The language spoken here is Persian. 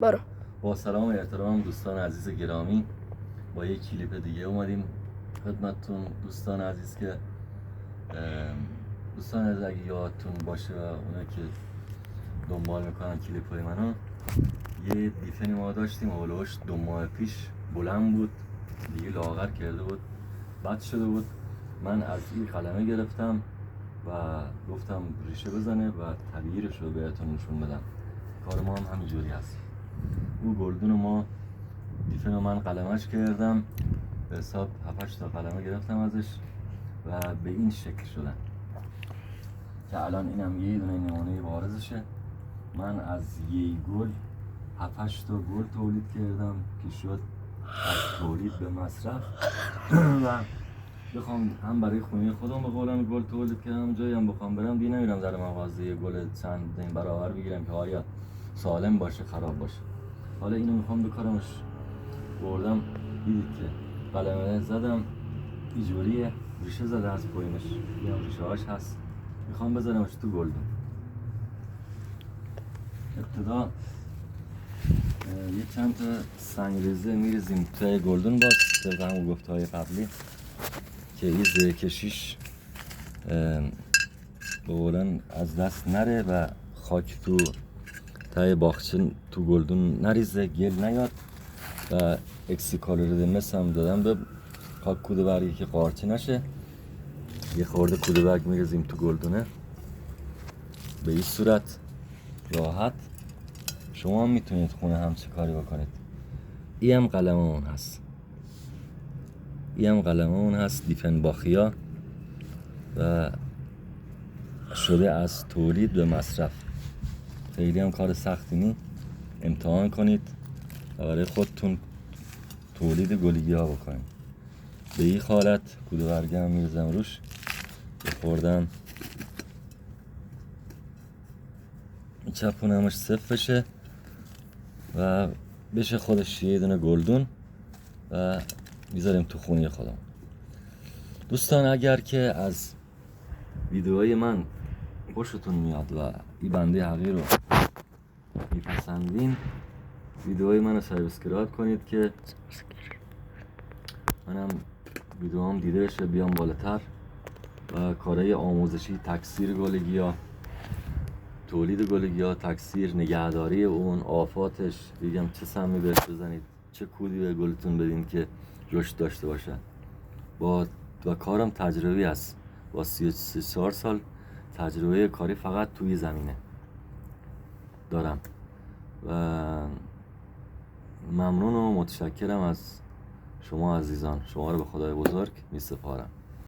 برو. با سلام و احترام دوستان عزیز گرامی، با یک کلیپ دیگه اومدیم خدمتتون دوستان عزیز که دوستان عزیز اگه یادتون باشه و اونایی که دنبال میکنن کلیپ های منو، یه دیفنی ما داشتیم اولوش 2 ماه پیش بلند بود دیگه، لاغر کرده بود، بد شده بود. من از این قلمه گرفتم و گفتم ریشه بزنه و تغییرش رو بهتون نشون بدم. کار ما هم همینجوری هست. او گلدون ما دیفن رو من قلمش کردم، به حساب 7-8 تا قلمه گرفتم ازش و به این شکل شدن که الان اینم یه دونه نمونه بارزشه. من از یه گل 7-8 تا گل تولید کردم که شد از تولید به مصرف و بخوام هم برای خونه خودم به قولم گل تولید کردم، جایی هم بخوام برم دیگه نمیرم در مغازه یه گل چند برابر بگیرم که آیا سالم باشه خراب باشه. حالا اینو میخوام بکارمش، بردم دیدید که قلمه زدم اینجوریه، ریشه زده از پایینش، یه هم ریشه هاش هست، میخوام بذارمش تو گلدون. ابتدا یه چند تا سنگریزه میریزیم توی گلدون، باز طبق همون گفته های قبلی که این زیر کشیش بقولن از دست نره و خاک تو تای باغچه تو گلدون نریزه، گل نیاد. و اکسیکالوریدمس هم دادم به خاک کوده برگی که قارچی نشه. یه خورده کوده برگ میریزیم تو گلدونه. به این صورت راحت شما هم میتونید خونه همچه کاری بکنید. این هم قلممون هست، دیفن باخیا و شده از تولید به مصرف. خیلی هم کار سختی نی، امتحان کنید و برای خودتون تولید گلگی ها بکنید. به این حالت کوده برگه هم میرزم روش، بخوردم میچپونمش صفر بشه و بشه خودش یه دونه گلدون و میذاریم تو خونه خودم. دوستان اگر که از ویدیوهای من خوشتون میاد و این بنده حقیر رو میپسندین، ویدیوهای من رو سابسکرایب کنید که منم ویدیوام دیده بشه، بیام بالاتر و کارهای آموزشی، تکثیر گلگی ها، تولید گلگی ها، تکثیر، نگهداری اون، آفاتش، بگم چه سمی بهش بزنید، چه کودی به گلتون بدین که رشد داشته باشه. با کارم تجربی است، با 34 سال تجربه کاری فقط توی زمینه دارم و ممنون و متشکرم از شما عزیزان. شما رو به خدای بزرگ می سپارم.